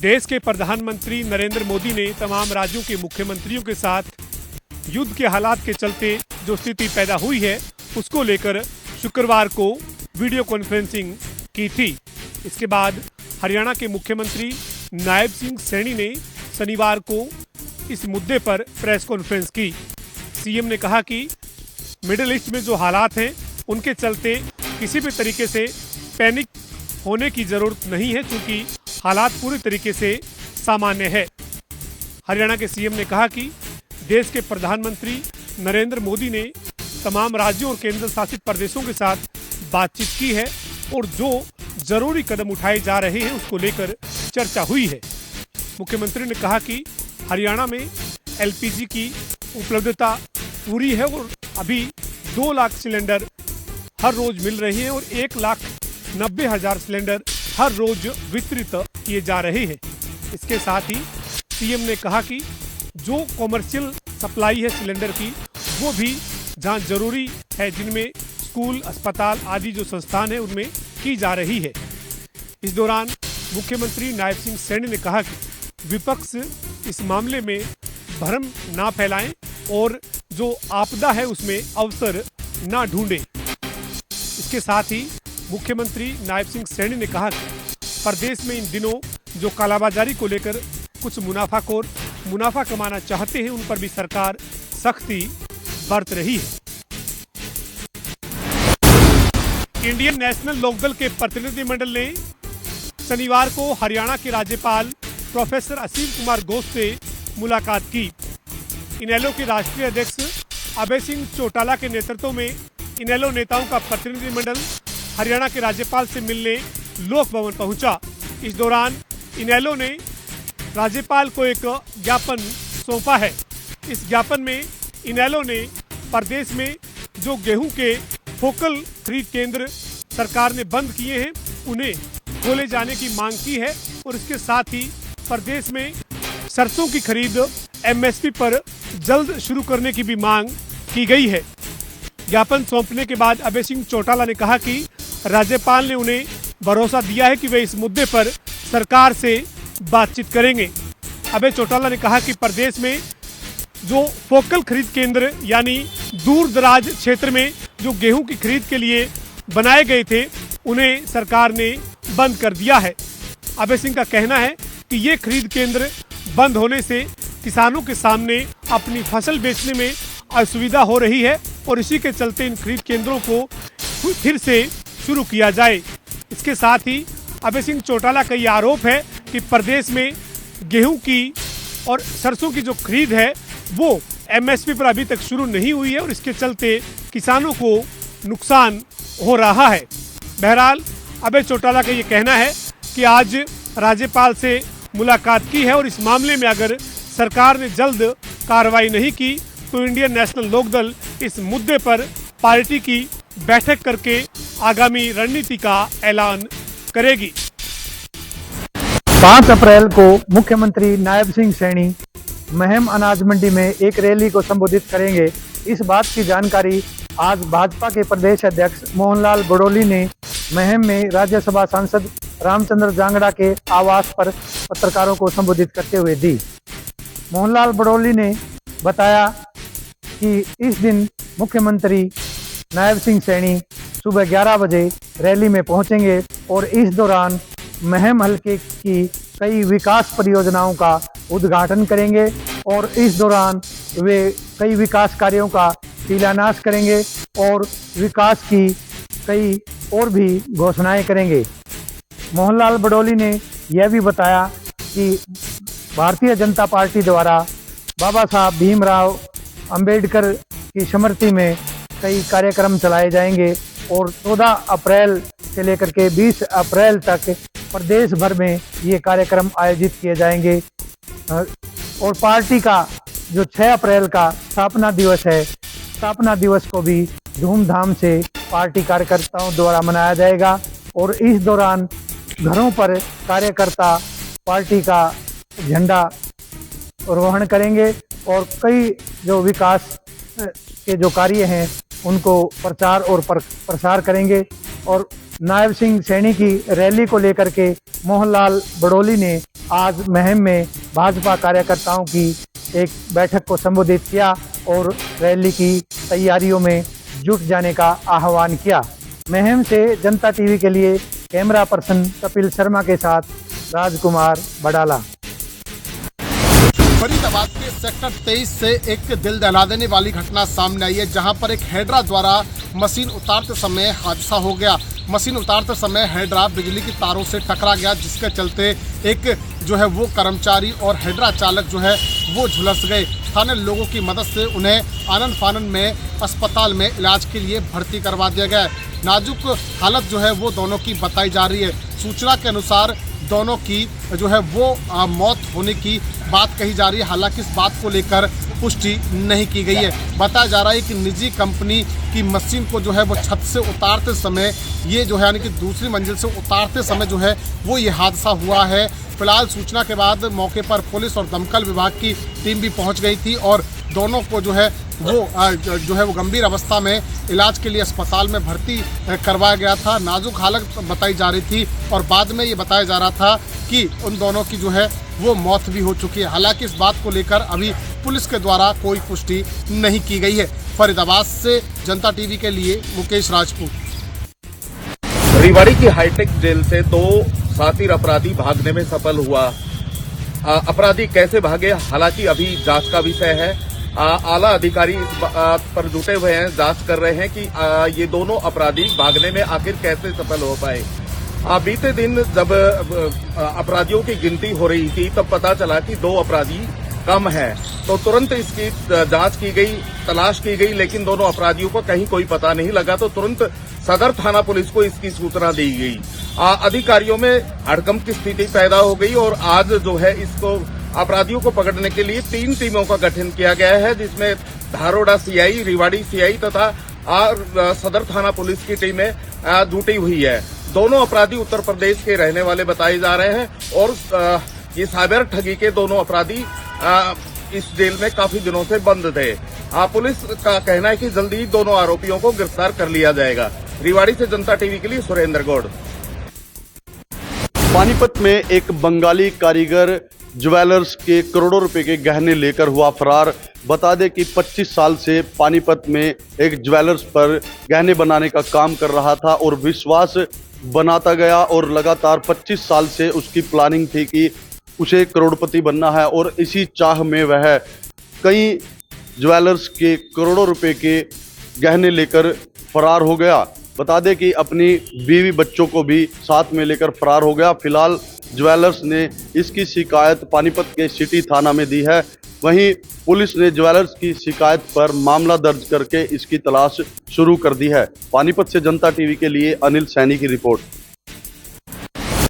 देश के प्रधानमंत्री नरेंद्र मोदी ने तमाम राज्यों के मुख्यमंत्रियों के साथ युद्ध के हालात के चलते जो स्थिति पैदा हुई है उसको लेकर शुक्रवार को वीडियो कॉन्फ्रेंसिंग की थी। इसके बाद हरियाणा के मुख्यमंत्री नायब सिंह सैनी ने शनिवार को इस मुद्दे पर प्रेस कॉन्फ्रेंस की। सीएम ने कहा कि मिडिल ईस्ट में जो हालात हैं उनके चलते किसी भी तरीके से पैनिक होने की ज़रूरत नहीं है, क्योंकि हालात पूरी तरीके से सामान्य है। हरियाणा के सीएम ने कहा कि देश के प्रधानमंत्री नरेंद्र मोदी ने तमाम राज्यों और केंद्र शासित प्रदेशों के साथ बातचीत की है और जो जरूरी कदम उठाए जा रहे हैं उसको लेकर चर्चा हुई है। मुख्यमंत्री ने कहा कि हरियाणा में एलपीजी की उपलब्धता पूरी है और अभी 2 लाख सिलेंडर हर रोज मिल रही हैं और 1,90,000 सिलेंडर हर रोज वितरित किए जा रहे हैं। इसके साथ ही सीएम ने कहा कि जो कॉमर्शियल सप्लाई है सिलेंडर की वो भी जहां जरूरी है, जिनमें स्कूल, अस्पताल आदि जो संस्थान है उनमें की जा रही है। इस दौरान मुख्यमंत्री नायब सिंह सैनी ने कहा कि विपक्ष इस मामले में भ्रम ना फैलाएं और जो आपदा है उसमें अवसर ना ढूंढें। इसके साथ ही मुख्यमंत्री नायब सिंह सैनी ने कहा कि प्रदेश में इन दिनों जो कालाबाजारी को लेकर कुछ मुनाफाखोर मुनाफा कमाना चाहते हैं उन पर भी सरकार सख्ती बरत रही है। इंडियन नेशनल लोकदल के प्रतिनिधिमंडल ने शनिवार को हरियाणा के राज्यपाल प्रोफेसर असीम कुमार घोष से मुलाकात की। इनेलो के राष्ट्रीय अध्यक्ष अभय सिंह चौटाला के नेतृत्व में इनेलो नेताओं का प्रतिनिधिमंडल हरियाणा के राज्यपाल से मिलने लोक भवन पहुंचा। इस दौरान इनेलो ने राज्यपाल को एक ज्ञापन सौंपा है। इस ज्ञापन में इनेलो ने प्रदेश में जो गेहूं के फोकल खरीद केंद्र सरकार ने बंद किए हैं उन्हें खोले जाने की मांग की है और इसके साथ ही प्रदेश में सरसों की खरीद एमएसपी पर जल्द शुरू करने की भी मांग की गई है। ज्ञापन सौंपने के बाद अभय सिंह चौटाला ने कहा कि राज्यपाल ने उन्हें भरोसा दिया है कि वे इस मुद्दे पर सरकार से बातचीत करेंगे। अभय चौटाला ने कहा कि प्रदेश में जो फोकल खरीद केंद्र यानी दूर दराज क्षेत्र में जो गेहूं की खरीद के लिए बनाए गए थे उन्हें सरकार ने बंद कर दिया है। अभय सिंह का कहना है कि ये खरीद केंद्र बंद होने से किसानों के सामने अपनी फसल बेचने में असुविधा हो रही है और इसी के चलते इन खरीद केंद्रों को फिर से शुरू किया जाए। इसके साथ ही अभय सिंह चौटाला का ये आरोप है कि प्रदेश में गेहूं की और सरसों की जो खरीद है वो एमएसपी पर अभी तक शुरू नहीं हुई है और इसके चलते किसानों को नुकसान हो रहा है। बहरहाल अभय चौटाला का ये कहना है कि आज राज्यपाल से मुलाकात की है और इस मामले में अगर सरकार ने जल्द कार्रवाई नहीं की तो इंडियन नेशनल लोकदल इस मुद्दे पर पार्टी की बैठक करके आगामी रणनीति का ऐलान करेगी। 5 अप्रैल को मुख्यमंत्री नायब सिंह सैनी महम अनाज मंडी में एक रैली को संबोधित करेंगे। इस बात की जानकारी आज भाजपा के प्रदेश अध्यक्ष मोहनलाल बड़ोली ने महम में राज्यसभा सांसद रामचंद्र जांगड़ा के आवास पर पत्रकारों को संबोधित करते हुए दी। मोहनलाल बड़ोली ने बताया कि इस दिन मुख्यमंत्री नायब सिंह सैनी सुबह 11 बजे रैली में पहुंचेंगे और इस दौरान महम हलके की कई विकास परियोजनाओं का उद्घाटन करेंगे और इस दौरान वे कई विकास कार्यों का शिलान्यास करेंगे और विकास की कई और भी घोषणाएं करेंगे। मोहनलाल बड़ोली ने यह भी बताया कि भारतीय जनता पार्टी द्वारा बाबा साहब भीमराव अंबेडकर की स्मृति में कई कार्यक्रम चलाए जाएंगे और 14 अप्रैल से लेकर के 20 अप्रैल तक प्रदेश भर में ये कार्यक्रम आयोजित किए जाएंगे और पार्टी का जो 6 अप्रैल का स्थापना दिवस है, स्थापना दिवस को भी धूमधाम से पार्टी कार्यकर्ताओं द्वारा मनाया जाएगा और इस दौरान घरों पर कार्यकर्ता पार्टी का झंडा आरोहण करेंगे और कई जो विकास के जो कार्य हैं उनको प्रचार और प्रसार करेंगे और नायब सिंह सैनी की रैली को लेकर के मोहनलाल बड़ोली ने आज महम में भाजपा कार्यकर्ताओं की एक बैठक को संबोधित किया और रैली की तैयारियों में जुट जाने का आह्वान किया। महम से जनता टीवी के लिए कैमरा पर्सन कपिल शर्मा के साथ राजकुमार बडाला। फरीदाबाद के सेक्टर 23 से एक दिल दहला देने वाली घटना सामने आई है, जहां पर एक हेड्रा द्वारा मशीन उतारते समय हादसा हो गया। मशीन उतारते समय हेड्रा बिजली की तारों से टकरा गया, जिसके चलते एक जो है वो कर्मचारी और हेड्रा चालक जो है वो झुलस गए। स्थानीय लोगों की मदद से उन्हें आनन फानन में अस्पताल में इलाज के लिए भर्ती करवा दिया गया है। नाजुक हालत जो है वो दोनों की बताई जा रही है। सूचना के अनुसार दोनों की जो है वो मौत होने की बात कही जा रही है। हालांकि इस बात को लेकर पुष्टि नहीं की गई है। बताया जा रहा है कि निजी कंपनी की मशीन को जो है वो छत से उतारते समय ये जो है यानी कि दूसरी मंजिल से उतारते समय जो है वो ये हादसा हुआ है। फिलहाल सूचना के बाद मौके पर पुलिस और दमकल विभाग की टीम भी पहुंच गई थी और दोनों को जो है वो गंभीर अवस्था में इलाज के लिए अस्पताल में भर्ती करवाया गया था। नाजुक हालत बताई जा रही थी और बाद में ये बताया जा रहा था कि उन दोनों की जो है वो मौत भी हो चुकी है। हालांकि इस बात को लेकर अभी पुलिस के द्वारा कोई पुष्टि नहीं की गई है। फरीदाबाद से जनता टीवी के लिए मुकेश राजपूत। रेवाड़ी की हाईटेक जेल से 2 शातिर अपराधी भागने में सफल हुआ। अपराधी कैसे भागे, हालांकि अभी जांच का विषय है। आला अधिकारी इस पर जुटे हुए हैं, जांच कर रहे हैं कि ये दोनों अपराधी भागने में आखिर कैसे सफल हो पाए। बीते दिन जब अपराधियों की गिनती हो रही थी तब पता चला कि 2 अपराधी कम है, तो तुरंत इसकी जांच की गई, तलाश की गई, लेकिन दोनों अपराधियों को कहीं कोई पता नहीं लगा। तो तुरंत सदर थाना पुलिस को इसकी सूचना दी गई। अधिकारियों में हड़कंप की स्थिति पैदा हो गई और आज जो है इसको अपराधियों को पकड़ने के लिए 3 टीमों का गठन किया गया है, जिसमें धारोड़ा सीआई, रेवाड़ी सीआई तथा सदर थाना पुलिस की टीमें जुटी हुई है। दोनों अपराधी उत्तर प्रदेश के रहने वाले बताए जा रहे हैं और ये साइबर ठगी के दोनों अपराधी इस जेल में काफी दिनों से बंद थे। पुलिस का कहना है कि जल्दी ही दोनों आरोपियों को गिरफ्तार कर लिया जाएगा। रेवाड़ी से जनता टीवी के लिए सुरेंद्र गौड़। पानीपत में एक बंगाली कारीगर ज्वेलर्स के करोड़ों रुपए के गहने लेकर हुआ फरार। बता दें कि 25 साल से पानीपत में एक ज्वेलर्स पर गहने बनाने का काम कर रहा था और विश्वास बनाता गया और लगातार 25 साल से उसकी प्लानिंग थी कि उसे करोड़पति बनना है और इसी चाह में वह कई ज्वेलर्स के करोड़ों रुपए के गहने लेकर फरार हो गया। बता दें कि अपनी बीवी बच्चों को भी साथ में लेकर फरार हो गया। फिलहाल ज्वेलर्स ने इसकी शिकायत पानीपत के सिटी थाना में दी है। वहीं पुलिस ने ज्वेलर्स की शिकायत पर मामला दर्ज करके इसकी तलाश शुरू कर दी है। पानीपत से जनता टीवी के लिए अनिल सैनी की रिपोर्ट।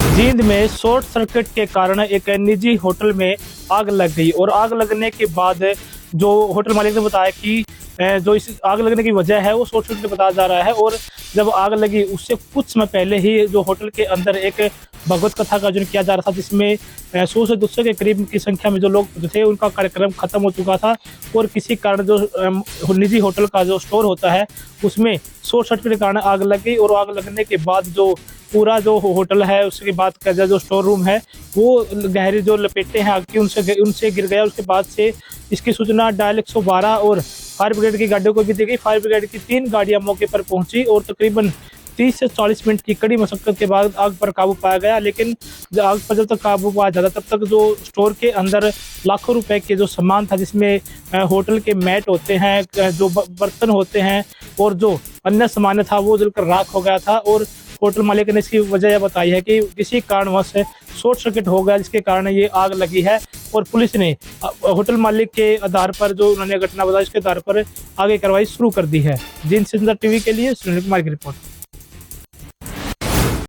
जींद में शॉर्ट सर्किट के कारण एक निजी होटल में आग लग गई और आग लगने के बाद जो होटल मालिक ने बताया कि जो इस आग लगने की वजह है वो शॉर्ट सर्किट बताया जा रहा है। और जब आग लगी उससे कुछ समय पहले ही जो होटल के अंदर एक भगवत कथा का आयोजन किया जा रहा था, जिसमें 100 से 200 के करीब की संख्या में जो लोग थे उनका कार्यक्रम खत्म हो चुका था और किसी कारण जो निजी होटल का जो स्टोर होता है उसमें शॉर्ट सर्किट के कारण आग लग गई। और आग लगने के बाद जो पूरा जो होटल है उसके बाद का जो स्टोर रूम है वो गहरी जो लपेटे हैं आग की उनसे गिर गया। उसके बाद से इसकी सूचना डायल 112 और फायर ब्रिगेड की गाड़ियों को भी दी गई। फायर ब्रिगेड की 3 गाड़ियां मौके पर पहुंची और तकरीबन 30 से 40 मिनट की कड़ी मशक्कत के बाद आग पर काबू पाया गया। लेकिन आग पर जब तक काबू पाया जाता तब तक जो स्टोर के अंदर लाखों रुपए के जो सामान था, जिसमें होटल के मैट होते हैं, जो बर्तन होते हैं और जो अन्य सामान था वो जलकर राख हो गया था। और होटल मालिक ने इसकी वजह यह बताई है कि किसी कारणवश शॉर्ट सर्किट हो गया, जिसके कारण ये आग लगी है। और पुलिस ने होटल मालिक के आधार पर जो उन्होंने घटना बताई उसके आधार पर आगे कार्रवाई शुरू कर दी है। जींद से जनता टीवी के लिए सुनील कुमार की रिपोर्ट।